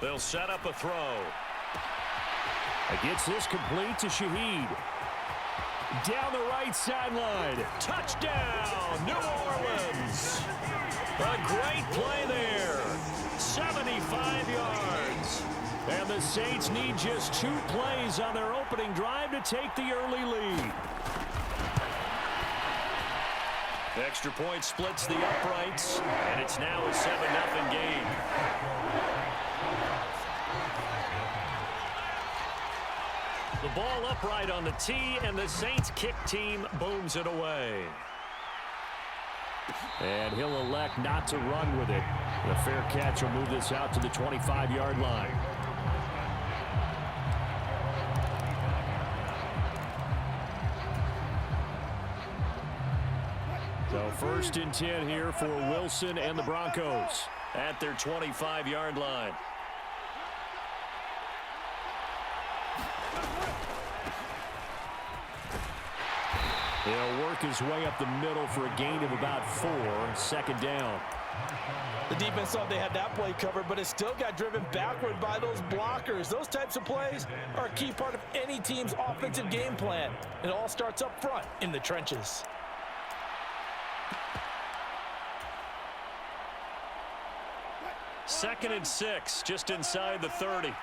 They'll set up a throw. Gets this complete to Shaheed. Down the right sideline. Touchdown, New Orleans. A great play there. 75 yards. And the Saints need just 2 plays on their opening drive to take the early lead. Extra point splits the uprights, and it's now a 7-0 game. The ball upright on the tee, and the Saints kick team booms it away. And he'll elect not to run with it. The fair catch will move this out to the 25-yard line. So 1st and 10 here for Wilson and the Broncos at their 25-yard line. He'll work his way up the middle for a gain of about 4, 2nd down. The defense thought they had that play covered, but it still got driven backward by those blockers. Those types of plays are a key part of any team's offensive game plan. It all starts up front in the trenches. Second and 6, just inside the 30.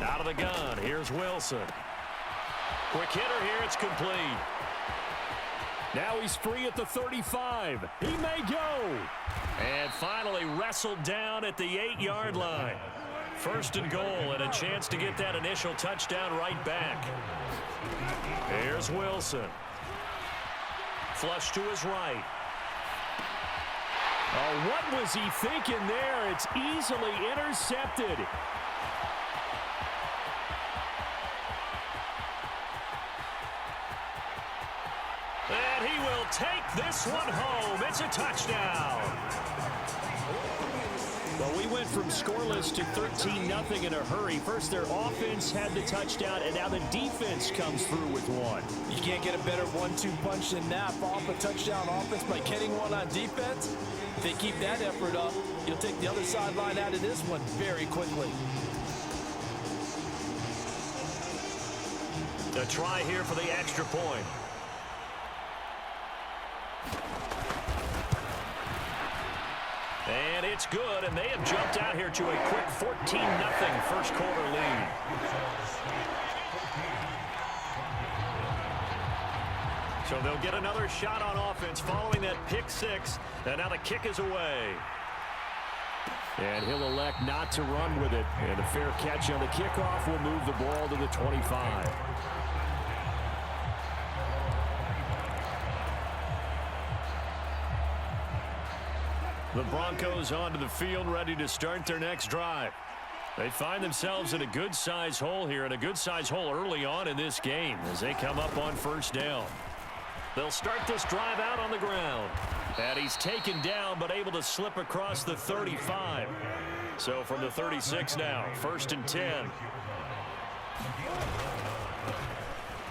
Out of the gun, here's Wilson. Quick hitter here, it's complete. Now he's free at the 35. He may go. And finally wrestled down at the 8-yard line. 1st and goal, and a chance to get that initial touchdown right back. Here's Wilson. Flush to his right. Oh, what was he thinking there? It's easily intercepted. And he will take this one home. It's a touchdown. Well, we went from scoreless to 13-0 in a hurry. First, their offense had the touchdown, and now the defense comes through with one. You can't get a better 1-2 punch than that. Off a touchdown offense by getting one on defense. If they keep that effort up, you'll take the other sideline out of this one very quickly. A try here for the extra point. And it's good, and they have jumped out here to a quick 14-0 first quarter lead. So they'll get another shot on offense following that pick 6, and now the kick is away. And he'll elect not to run with it. And a fair catch on the kickoff will move the ball to the 25. The Broncos onto the field, ready to start their next drive. They find themselves in a good-sized hole here, and a good-sized hole early on in this game as they come up on 1st down. They'll start this drive out on the ground. And he's taken down, but able to slip across the 35. So from the 36 now, 1st and 10.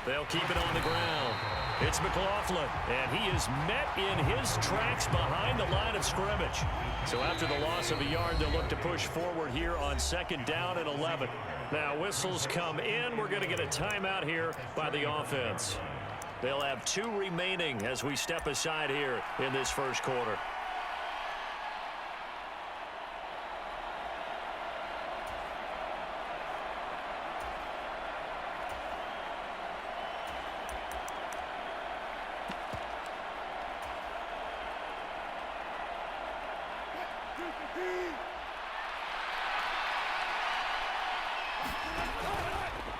They'll keep it on the ground. It's McLaughlin, and he is met in his tracks behind the line of scrimmage. So after the loss of a yard, they'll look to push forward here on 2nd down and 11. Now whistles come in. We're going to get a timeout here by the offense. They'll have 2 remaining as we step aside here in this first quarter.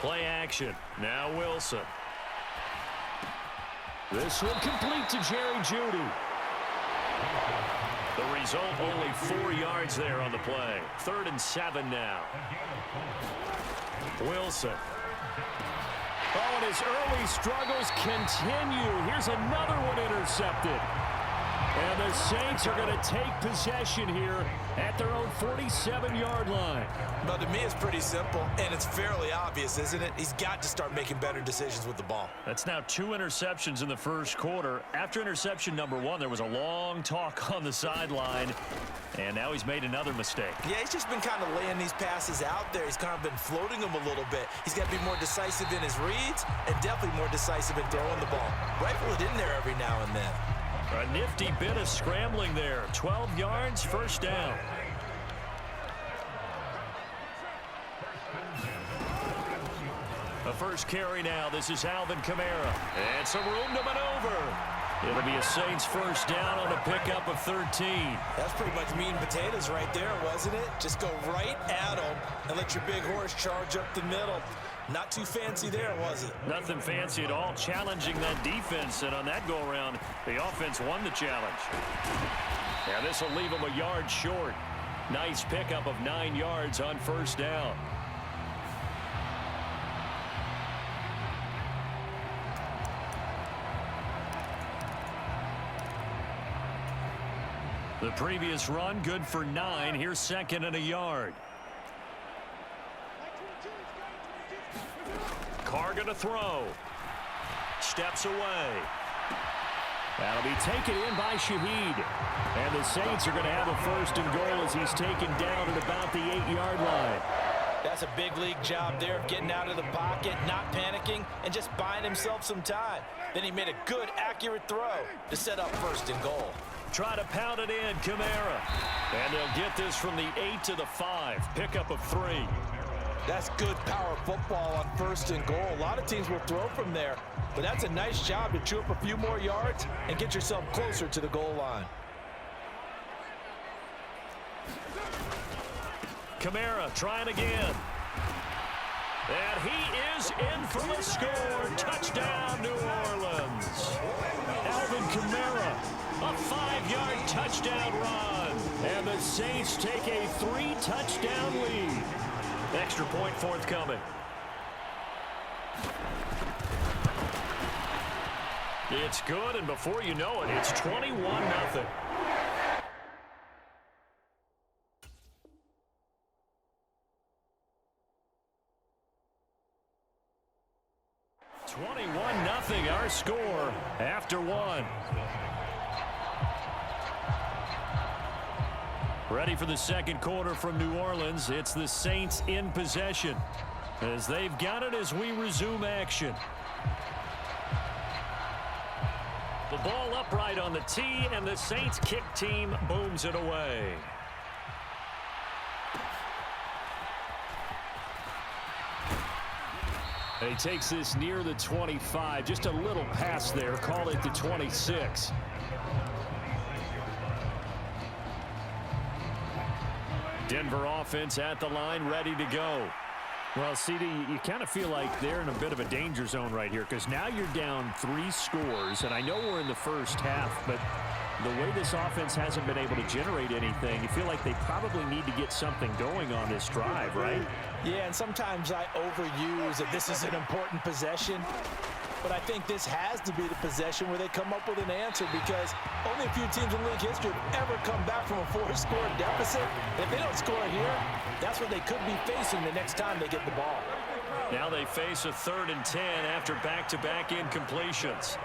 Play action. Now Wilson. This one complete to Jerry Jeudy. The result, only 4 yards there on the play. 3rd and 7 now. Wilson. Oh, and his early struggles continue. Here's another one intercepted. And the Saints are going to take possession here at their own 47-yard line. Well, to me, it's pretty simple, and it's fairly obvious, isn't it? He's got to start making better decisions with the ball. That's now 2 interceptions in the first quarter. After interception number 1, there was a long talk on the sideline, and now he's made another mistake. Yeah, he's just been kind of laying these passes out there. He's kind of been floating them a little bit. He's got to be more decisive in his reads and definitely more decisive in throwing the ball. Rifle it in there every now and then. A nifty bit of scrambling there. 12 yards, first down. The first carry now. This is Alvin Kamara. And some room to maneuver. It'll be a Saints first down on a pickup of 13. That's pretty much meat and potatoes right there, wasn't it? Just go right at him and let your big horse charge up the middle. Not too fancy there, was it? Nothing fancy at all, challenging that defense, and on that go-around, the offense won the challenge. Now this will leave them a yard short. Nice pickup of 9 yards on first down. The previous run, good for 9. Here's second and a yard. Carr going to throw. Steps away. That'll be taken in by Shaheed. And the Saints are going to have a first and goal as he's taken down at about the 8-yard line. That's a big league job there of getting out of the pocket, not panicking, and just buying himself some time. Then he made a good, accurate throw to set up first and goal. Try to pound it in, Kamara. And they'll get this from the 8 to the 5. Pickup of 3. That's good power football on first and goal. A lot of teams will throw from there, but that's a nice job to chew up a few more yards and get yourself closer to the goal line. Kamara trying again. And he is in for the score. Touchdown, New Orleans. Alvin Kamara, a 5-yard touchdown run. And the Saints take a 3-touchdown lead. Extra point forthcoming. It's good, and before you know it, it's 21-0. Our score after 1. Ready for the second quarter from New Orleans. It's the Saints in possession as they've got it as we resume action. The ball upright on the tee, and the Saints kick team booms it away. He takes this near the 25. Just a little pass there. Call it the 26. Denver offense at the line, ready to go. Well, CD, you kind of feel like they're in a bit of a danger zone right here because now you're down 3 scores, and I know we're in the first half, but the way this offense hasn't been able to generate anything, you feel like they probably need to get something going on this drive, right? Yeah, and sometimes I overuse that this is an important possession, but I think this has to be the possession where they come up with an answer because only a few teams in league history have ever come back from a 4-score deficit. If they don't score here, that's what they could be facing the next time they get the ball. Now they face a 3rd and 10 after back-to-back incompletions.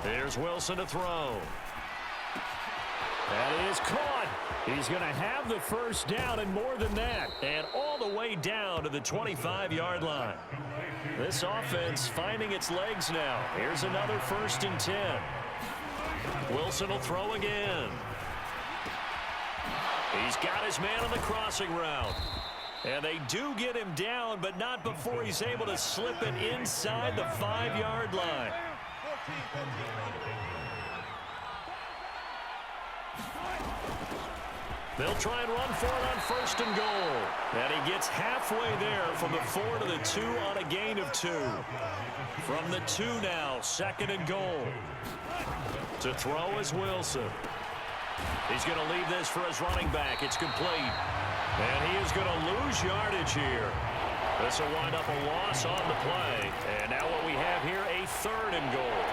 Here's Wilson to throw. That is caught. He's going to have the first down and more than that. And all the way down to the 25-yard line. This offense finding its legs now. Here's another 1st and 10. Wilson will throw again. He's got his man on the crossing route. And they do get him down, but not before he's able to slip it inside the 5-yard line. They'll try and run for it on 1st and goal. And he gets halfway there from the 4 to the 2 on a gain of 2. From the 2 now, 2nd and goal. To throw is Wilson. He's going to leave this for his running back. It's complete. And he is going to lose yardage here. This will wind up a loss on the play. And now what we have here, a 3rd and goal.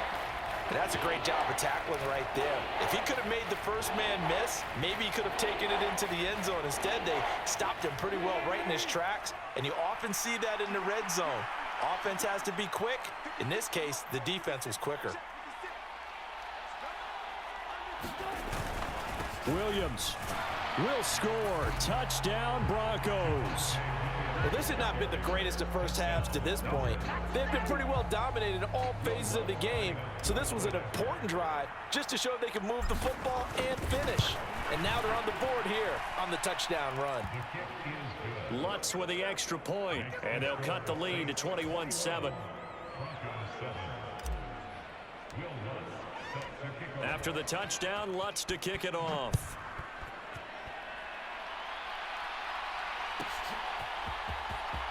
And that's a great job of tackling right there. If he could have made the first man miss, maybe he could have taken it into the end zone. Instead, they stopped him pretty well right in his tracks, and you often see that in the red zone. Offense has to be quick. In this case, the defense was quicker. Williams will score. Touchdown, Broncos. Well, this had not been the greatest of first halves to this point. They've been pretty well dominated in all phases of the game, so this was an important drive just to show they could move the football and finish. And now they're on the board here on the touchdown run. Lutz with the extra point, and they'll cut the lead to 21-7. After the touchdown, Lutz to kick it off.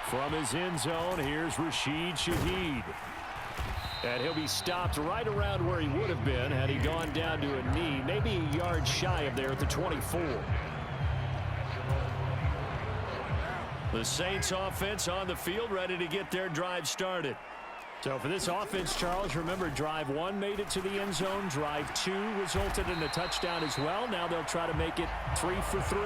From his end zone, here's Rashid Shaheed. And he'll be stopped right around where he would have been had he gone down to a knee, maybe a yard shy of there at the 24. The Saints offense on the field, ready to get their drive started. So for this offense, Charles, remember drive 1 made it to the end zone. Drive 2 resulted in a touchdown as well. Now they'll try to make it 3 for 3.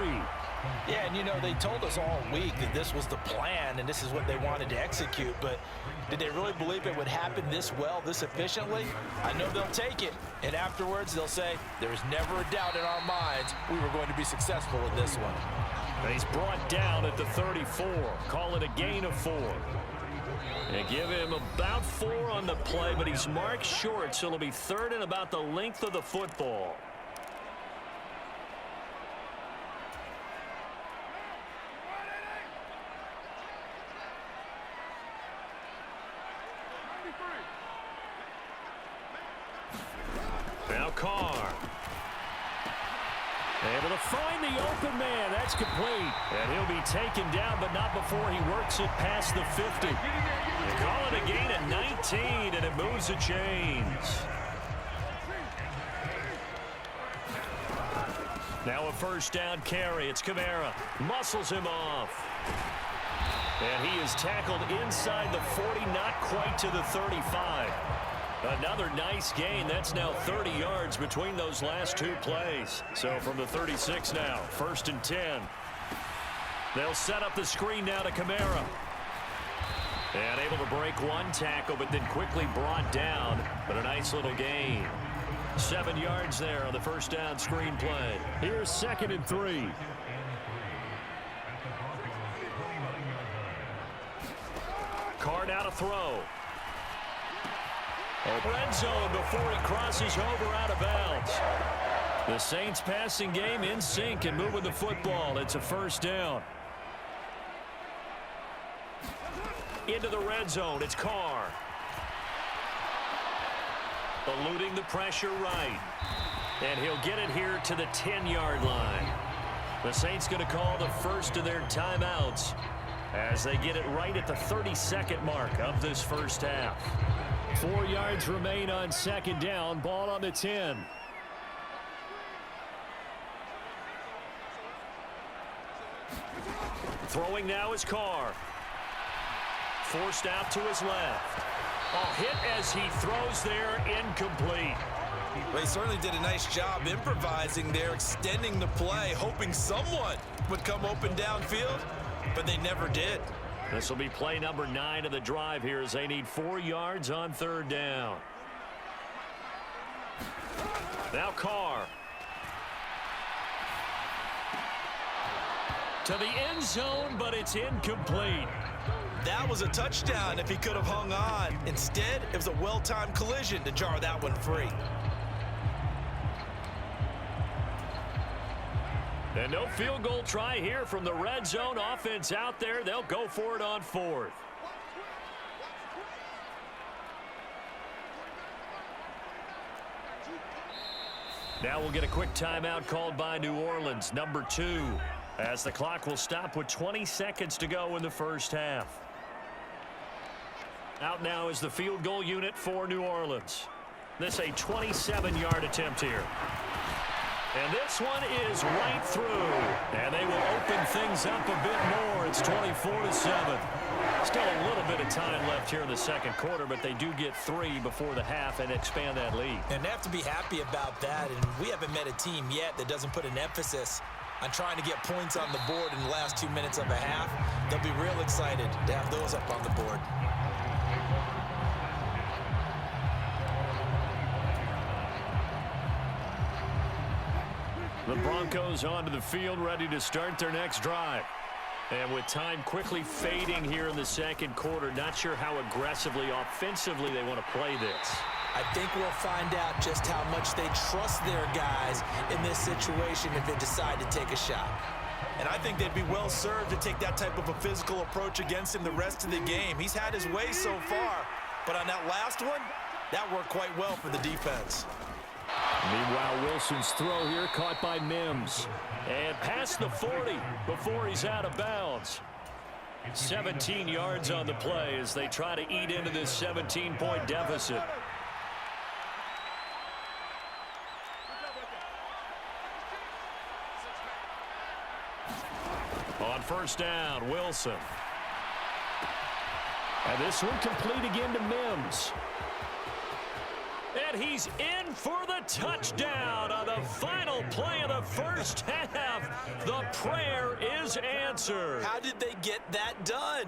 Yeah, and you know, they told us all week that this was the plan and this is what they wanted to execute, but did they really believe it would happen this well, this efficiently? I know they'll take it, and afterwards they'll say, there was never a doubt in our minds we were going to be successful in this one. And he's brought down at the 34. Call it a gain of 4. They give him about 4 on the play, but he's marked short, so it'll be 3rd and about the length of the football. Now Carr. Able to find the open man. That's complete. And he'll be taken down, but not before he works it past the 50. They call it a gain of 19, and it moves the chains. Now a first down carry. It's Kamara. Muscles him off. And he is tackled inside the 40, not quite to the 35. Another nice gain. That's now 30 yards between those last 2 plays. So from the 36 now, 1st and 10. They'll set up the screen now to Kamara. And able to break 1 tackle, but then quickly brought down. But a nice little gain. 7 yards there on the first down screen play. Here's 2nd and 3. Carr now to throw. Red zone before he crosses over out of bounds. The Saints passing game in sync and moving the football. It's a first down. Into the red zone. It's Carr. Eluding the pressure right. And he'll get it here to the 10-yard line. The Saints going to call the first of their timeouts as they get it right at the 32nd mark of this first half. 4 yards remain on 2nd down. Ball on the 10. Throwing now is Carr. Forced out to his left. A hit as he throws there, incomplete. Well, he certainly did a nice job improvising there, extending the play, hoping someone would come open downfield, but they never did. This will be play number 9 of the drive here as they need 4 yards on 3rd down. Now Carr. To the end zone, but it's incomplete. That was a touchdown if he could have hung on. Instead, it was a well-timed collision to jar that one free. And no field goal try here from the red zone. Offense out there. They'll go for it on 4th. Now we'll get a quick timeout called by New Orleans, number 2, as the clock will stop with 20 seconds to go in the first half. Out now is the field goal unit for New Orleans. This a 27-yard attempt here. And this one is right through. And they will open things up a bit more. It's 24-7. Still a little bit of time left here in the second quarter, but they do get 3 before the half and expand that lead. And they have to be happy about that, and we haven't met a team yet that doesn't put an emphasis on trying to get points on the board in the last 2 minutes of a half. They'll be real excited to have those up on the board. The Broncos onto the field, ready to start their next drive. And with time quickly fading here in the second quarter, not sure how aggressively, offensively they want to play this. I think we'll find out just how much they trust their guys in this situation if they decide to take a shot. And I think they'd be well served to take that type of a physical approach against him the rest of the game. He's had his way so far, but on that last one, that worked quite well for the defense. Meanwhile, Wilson's throw here caught by Mims. And past the 40 before he's out of bounds. 17 yards on the play as they try to eat into this 17-point deficit. On first down, Wilson. And this one complete again to Mims. And he's in for the touchdown on the final play of the first half. The prayer is answered. How did they get that done?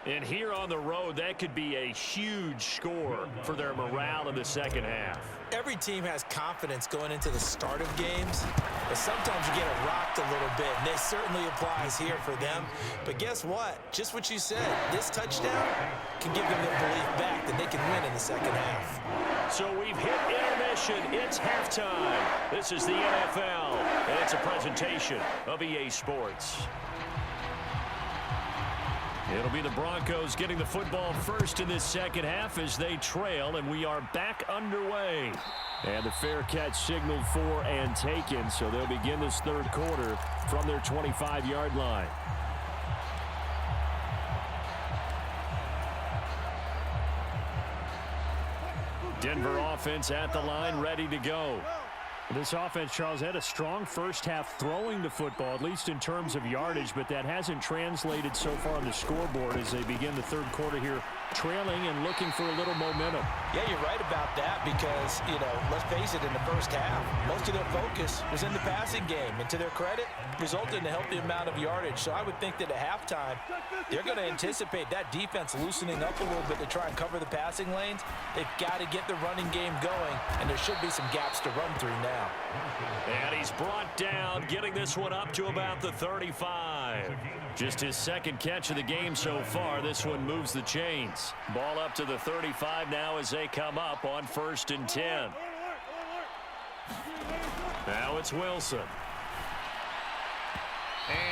And here on the road, that could be a huge score for their morale in the second half. Every team has confidence going into the start of games, but sometimes you get it rocked a little bit, and this certainly applies here for them. But guess what? Just what you said, this touchdown can give them their belief back that they can win in the second half. So we've hit intermission. It's halftime. This is the NFL, and it's a presentation of EA Sports. It'll be the Broncos getting the football first in this second half as they trail, and we are back underway. And the fair catch signaled for and taken, so they'll begin this third quarter from their 25-yard line. Denver offense at the line, ready to go. This offense, Charles, had a strong first half throwing the football, at least in terms of yardage, but that hasn't translated so far on the scoreboard as they begin the third quarter here, trailing and looking for a little momentum. Yeah, you're right about that because, let's face it, in the first half, most of their focus was in the passing game. And to their credit, resulted in a healthy amount of yardage. So I would think that at halftime, they're going to anticipate that defense loosening up a little bit to try and cover the passing lanes. They've got to get the running game going, and there should be some gaps to run through now. And he's brought down, getting this one up to about the 35. Just his second catch of the game so far. This one moves the chains. Ball up to the 35 now as they come up on 1st and 10. Now it's Wilson.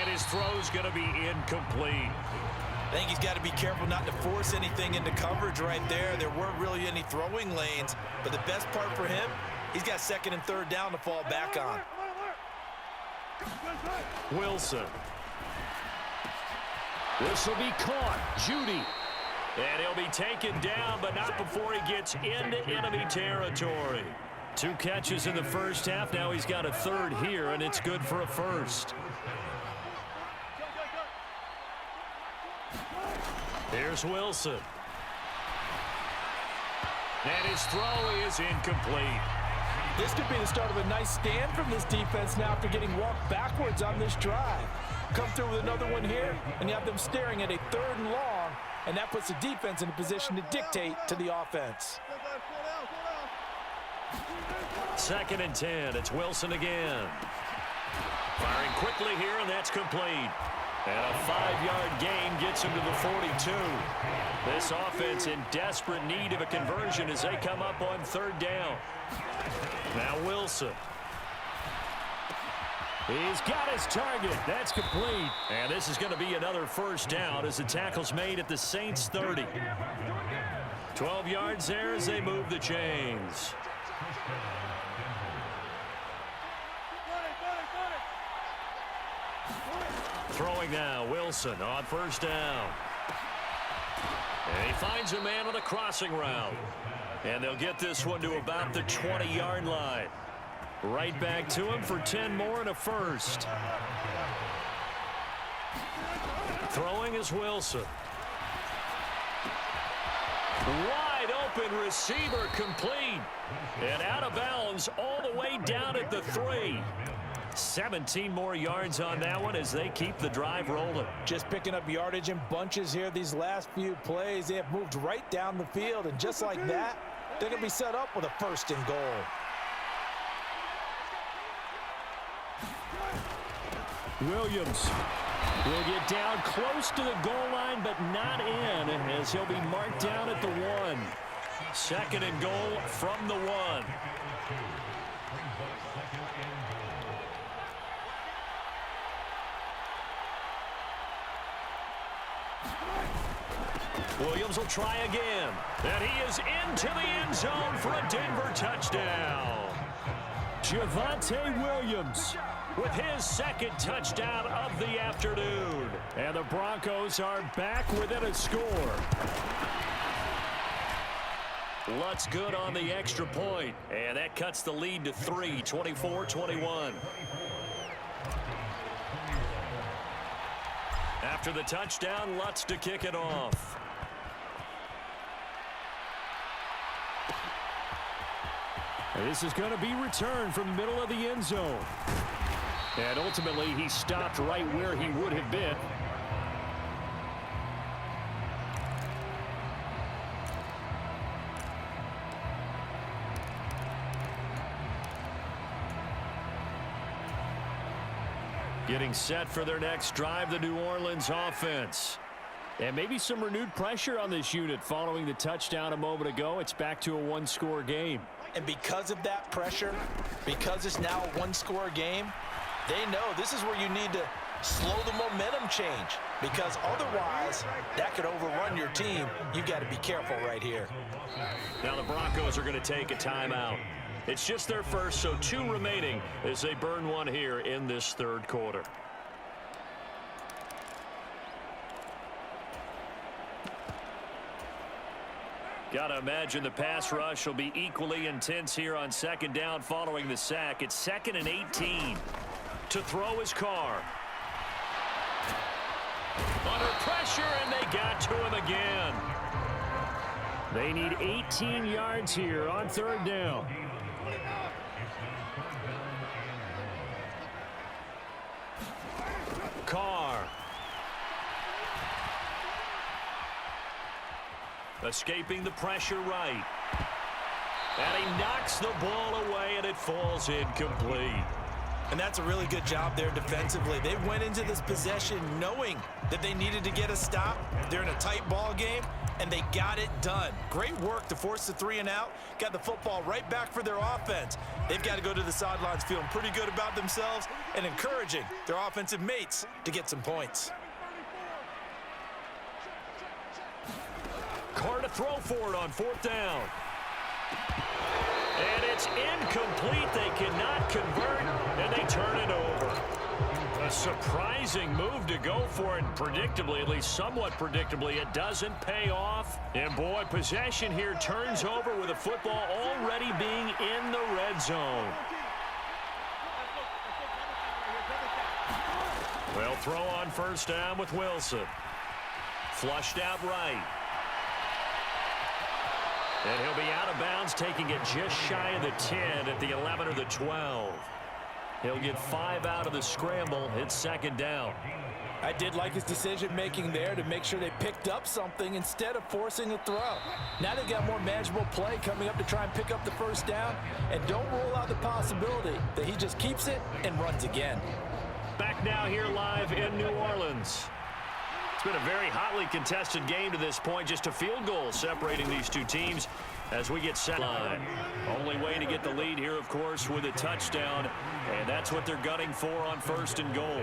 And his throw's going to be incomplete. I think he's got to be careful not to force anything into coverage right there. There weren't really any throwing lanes, but the best part for him, he's got 2nd and 3rd down to fall back on. Wilson. This will be caught. Judy. And he'll be taken down, but not before he gets into enemy territory. 2 catches in the first half. Now he's got a 3rd here, and it's good for a 1st. Here's Wilson. And his throw is incomplete. This could be the start of a nice stand from this defense now after getting walked backwards on this drive. Come through with another one here, and you have them staring at a 3rd and long, and that puts the defense in a position to dictate to the offense. 2nd and 10. It's Wilson again. Firing quickly here, and that's complete. And a 5-yard gain gets him to the 42. This offense in desperate need of a conversion as they come up on 3rd down. Now Wilson. He's got his target. That's complete. And this is going to be another 1st down as the tackle's made at the Saints 30. 12 yards there as they move the chains. Throwing now, Wilson on 1st down. And he finds a man on the crossing route. And they'll get this one to about the 20-yard line. Right back to him for 10 more and a 1st. Throwing is Wilson. Wide open receiver complete. And out of bounds all the way down at the 3. 17 more yards on that one as they keep the drive rolling. Just picking up yardage in bunches here these last few plays. They have moved right down the field, and just like that, they're going to be set up with a 1st and goal. Williams will get down close to the goal line, but not in, as he'll be marked down at the 1. 2nd and goal from the 1. Williams will try again. And he is into the end zone for a Denver touchdown. Javonte Williams with his 2nd touchdown of the afternoon. And the Broncos are back within a score. Lutz good on the extra point. And that cuts the lead to 3, 24-21. After the touchdown, Lutz to kick it off. This is going to be returned from the middle of the end zone. And ultimately, he stopped right where he would have been. Getting set for their next drive, the New Orleans offense. And maybe some renewed pressure on this unit following the touchdown a moment ago. It's back to a 1-score game. And because of that pressure, because it's now a 1-score game, they know this is where you need to slow the momentum change, because otherwise that could overrun your team. You've got to be careful right here. Now the Broncos are going to take a timeout. It's just their first, so 2 remaining as they burn one here in this 3rd quarter. Gotta imagine the pass rush will be equally intense here on 2nd down following the sack. It's 2nd and 18. To throw his Carr. Under pressure, and they got to him again. They need 18 yards here on 3rd down. Carr. Escaping the pressure right. And he knocks the ball away, and it falls incomplete. And that's a really good job there defensively. They went into this possession knowing that they needed to get a stop. They're in a tight ball game, and they got it done. Great work to force the 3 and out. Got the football right back for their offense. They've got to go to the sidelines feeling pretty good about themselves and encouraging their offensive mates to get some points. Carr to throw for it on 4th down. And it's incomplete. They cannot convert, and they turn it over. A surprising move to go for it. Predictably, at least somewhat predictably, it doesn't pay off. And boy, possession here turns over with the football already being in the red zone. Well, throw on 1st down with Wilson. Flushed out right. And he'll be out of bounds, taking it just shy of the 10 at the 11 or the 12. He'll get 5 out of the scramble. It's 2nd down. I did like his decision-making there to make sure they picked up something instead of forcing a throw. Now they've got more manageable play coming up to try and pick up the 1st down. And don't rule out the possibility that he just keeps it and runs again. Back now here live in New Orleans. It's been a very hotly contested game to this point. Just a field goal separating these two teams as we get set line. Only way to get the lead here, of course, with a touchdown. And that's what they're gunning for on 1st and goal.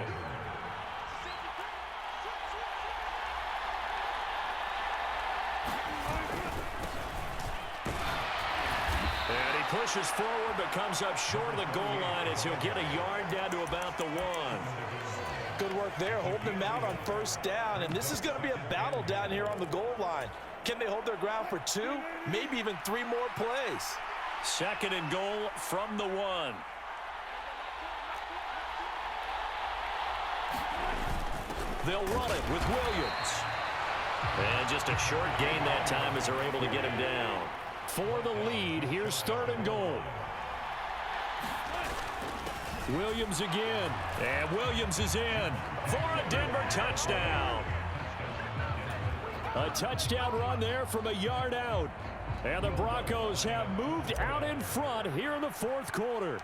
And he pushes forward but comes up short of the goal line as he'll get a yard down to about the 1. Good work there, holding them out on 1st down. And this is going to be a battle down here on the goal line. Can they hold their ground for 2, maybe even 3 more plays? 2nd and goal from the 1. They'll run it with Williams. And just a short gain that time as they're able to get him down. For the lead, here's 3rd and goal. Williams again. And Williams is in for a Denver touchdown. A touchdown run there from a yard out. And the Broncos have moved out in front here in the 4th quarter.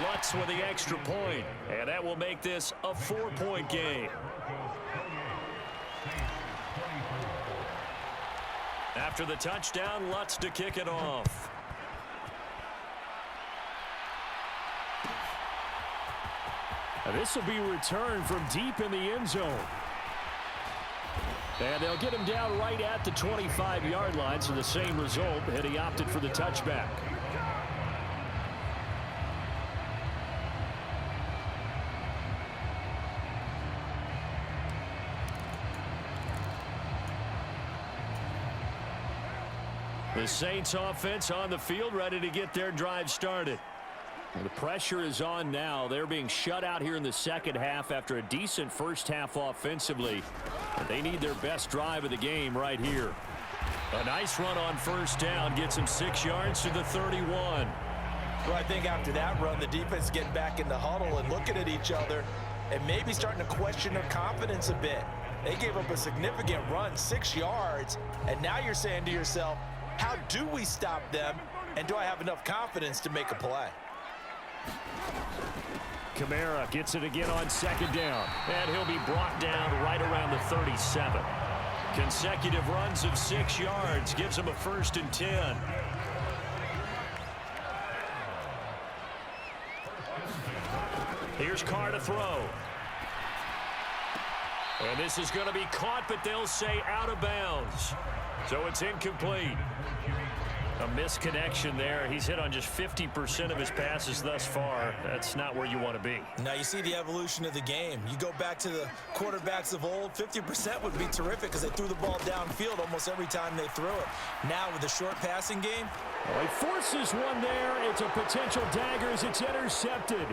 Lutz with the extra point, and that will make this a 4-point game. After the touchdown, Lutz to kick it off. This will be returned from deep in the end zone. And they'll get him down right at the 25-yard line, so the same result, and he opted for the touchback. The Saints offense on the field, ready to get their drive started. The pressure is on now. They're being shut out here in the second half after a decent first half offensively. And they need their best drive of the game right here. A nice run on first down gets him 6 yards to the 31. Well, I think after that run, the defense getting back in the huddle and looking at each other and maybe starting to question their confidence a bit. They gave up a significant run, 6 yards, and now you're saying to yourself, how do we stop them, and do I have enough confidence to make a play? Kamara gets it again on second down. And he'll be brought down right around the 37. Consecutive runs of 6 yards gives him a 1st and 10. Here's Carr to throw. And this is going to be caught, but they'll say out of bounds. So it's incomplete. A misconnection there. He's hit on just 50% of his passes thus far. That's not where you want to be. Now you see the evolution of the game. You go back to the quarterbacks of old, 50% would be terrific because they threw the ball downfield almost every time they threw it. Now with the short passing game. Well, he forces one there. It's a potential dagger as it's intercepted.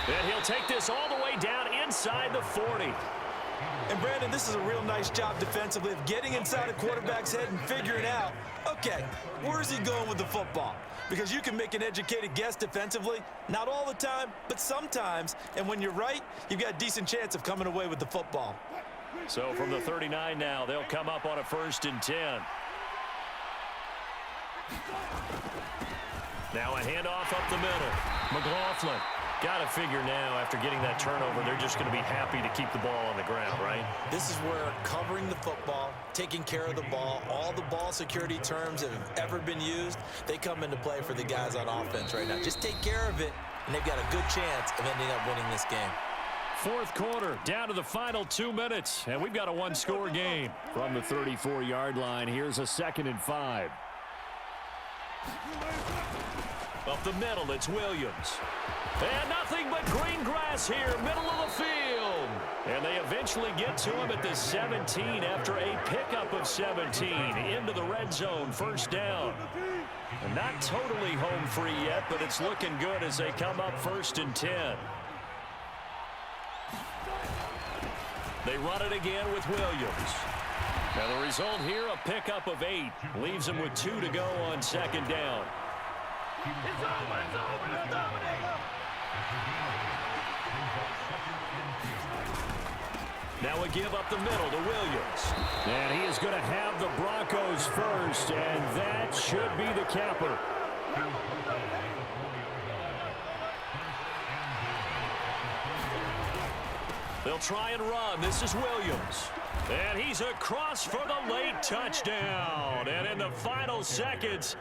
And he'll take this all the way down inside the 40. And, Brandon, this is a real nice job defensively of getting inside a quarterback's head and figuring out, okay, where's he going with the football? Because you can make an educated guess defensively, not all the time, but sometimes. And when you're right, you've got a decent chance of coming away with the football. So from the 39 now, they'll come up on a 1st and 10. Now a handoff up the middle. McLaughlin. Got to figure now, after getting that turnover, they're just going to be happy to keep the ball on the ground, right? This is where covering the football, taking care of the ball, all the ball security terms that have ever been used, they come into play for the guys on offense right now. Just take care of it, and they've got a good chance of ending up winning this game. 4th quarter, down to the final 2 minutes, and we've got a one-score game. From the 34-yard line, here's a 2nd and 5. Up the middle, it's Williams. And nothing but green grass here, middle of the field. And they eventually get to him at the 17 after a pickup of 17 into the red zone, 1st down. And not totally home free yet, but it's looking good as they come up 1st and 10. They run it again with Williams. Now the result here, a pickup of 8. Leaves them with 2 to go on 2nd down. It's over, it's over, it's over. Now a give up the middle to Williams. And he is going to have the Broncos first, and that should be the capper. They'll try and run. This is Williams. And he's across for the late touchdown. And in the final seconds,